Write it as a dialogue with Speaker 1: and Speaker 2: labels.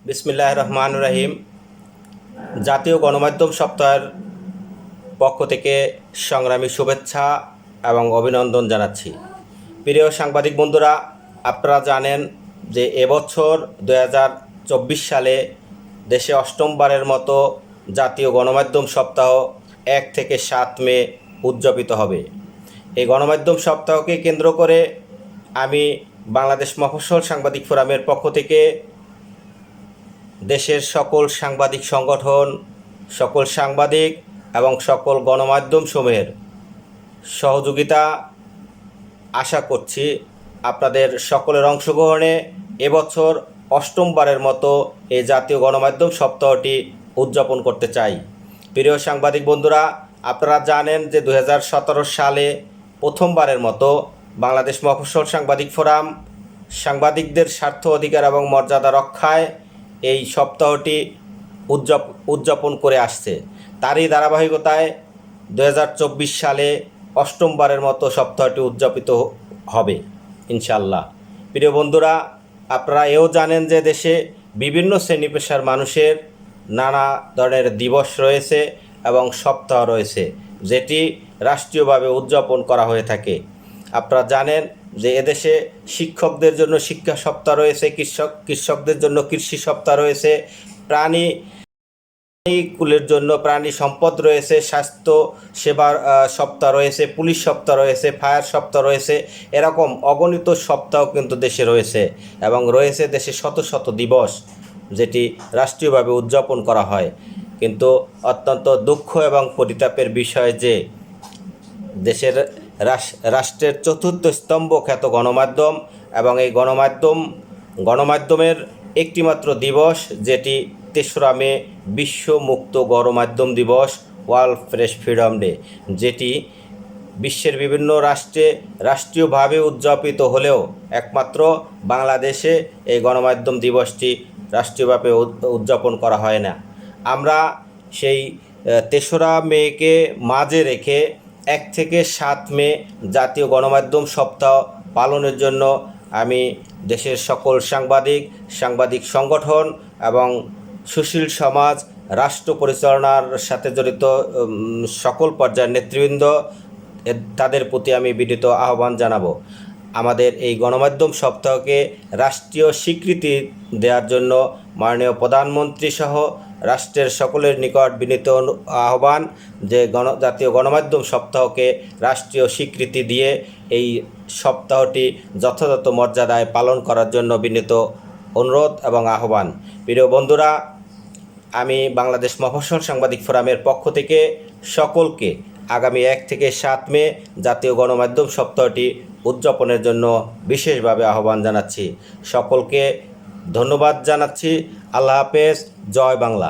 Speaker 1: বিসমিল্লাহির রহমানির রহিম। জাতীয় গণমাধ্যম সপ্তাহের পক্ষ থেকে সংগ্রামী শুভেচ্ছা এবং অভিনন্দন জানাচ্ছি। প্রিয় সাংবাদিক বন্ধুরা, আপনারা জানেন যে এবছর 2024 সালে দেশে অষ্টমবারের মতো জাতীয় গণমাধ্যম সপ্তাহ 1 থেকে 7 মে উদযাপিত হবে। এই গণমাধ্যম সপ্তাহকে কেন্দ্র করে আমি বাংলাদেশ মফস্বল সাংবাদিক ফোরামের পক্ষ থেকে দেশের সকল সাংবাদিক সংগঠন, সকল সাংবাদিক এবং সকল গণমাধ্যম সমূহের সহযোগিতা আশা করছি। আপনাদের সকলের অংশগ্রহণে এবছর অষ্টমবারের মতো এই জাতীয় গণমাধ্যম সপ্তাহটি উদযাপন করতে চাই। প্রিয় সাংবাদিক বন্ধুরা, আপনারা জানেন যে 2017 সালে প্রথমবারের মতো বাংলাদেশ মফস্বল সাংবাদিক ফোরাম সাংবাদিকদের স্বার্থ, অধিকার এবং মর্যাদা রক্ষায় এই সপ্তাহটি উদযাপন করে আসছে। তারই ধারাবাহিকতায় 2024 সালে অষ্টমবারের মতো সপ্তাহটি উদযাপিত হবে ইনশাল্লাহ। প্রিয় বন্ধুরা, আপনারা এও জানেন যে দেশে বিভিন্ন শ্রেণী পেশার মানুষের নানা ধরনের দিবস রয়েছে এবং সপ্তাহ রয়েছে, যেটি রাষ্ট্রীয়ভাবে উদযাপন করা হয়ে থাকে। আপনারা জানেন যে এদেশে শিক্ষকদের জন্য শিক্ষা সপ্তাহ রয়েছে, কৃষকদের জন্য কৃষি সপ্তাহ রয়েছে, প্রাণীকুলের জন্য প্রাণী সম্পদ রয়েছে, স্বাস্থ্য সেবার সপ্তাহ রয়েছে, পুলিশ সপ্তাহ রয়েছে, ফায়ার সপ্তাহ রয়েছে। এরকম অগণিত সপ্তাহ কিন্তু দেশে রয়েছে এবং রয়েছে দেশে শত শত দিবস, যেটি রাষ্ট্রীয়ভাবে উদযাপন করা হয়। কিন্তু অত্যন্ত দুঃখ এবং পরিতাপের বিষয় যে দেশের রাষ্ট্রের চতুর্থ স্তম্ভ খ্যাত গণমাধ্যম এবং এই গণমাধ্যমের একটিমাত্র দিবস, যেটি 3রা মে বিশ্ব মুক্ত গণমাধ্যম দিবস, ওয়ার্ল্ড প্রেস ফ্রিডম ডে, যেটি বিশ্বের বিভিন্ন রাষ্ট্রে রাষ্ট্রীয়ভাবে উদযাপিত হলেও একমাত্র বাংলাদেশে এই গণমাধ্যম দিবসটি রাষ্ট্রীয়ভাবে উদযাপন করা হয় না। আমরা সেই 3রা মেকে মাঝে রেখে 1 থেকে 7 মে জাতীয় গণমাধ্যম সপ্তাহ পালনের জন্য আমি দেশের সকল সাংবাদিক সংগঠন এবং সুশীল সমাজ, রাষ্ট্র পরিচালনার সাথে জড়িত সকল পর্যায়ের নেতৃবৃন্দ, তাদের প্রতি আমি বিনীত আহ্বান জানাবো। আমাদের এই গণমাধ্যম সপ্তাহকে রাষ্ট্রীয় স্বীকৃতি দেওয়ার জন্য মাননীয় প্রধানমন্ত্রী সহ রাষ্ট্রের সকলের নিকট বিনীত আহ্বান যে জাতীয় গণমাধ্যম সপ্তাহকে রাষ্ট্রীয় স্বীকৃতি দিয়ে এই সপ্তাহটি যথাযথ মর্যাদায় পালন করার জন্য বিনীত অনুরোধ এবং আহ্বান। প্রিয় বন্ধুরা, আমি বাংলাদেশ মফস্বল সাংবাদিক ফোরামের পক্ষ থেকে সকলকে আগামী 1 থেকে 7 মে জাতীয় গণমাধ্যম সপ্তাহটি উদযাপনের জন্য বিশেষভাবে আহ্বান জানাচ্ছি। সকলকে ধন্যবাদ জানাচ্ছি। আল্লাহ হাফেজ। জয় বাংলা।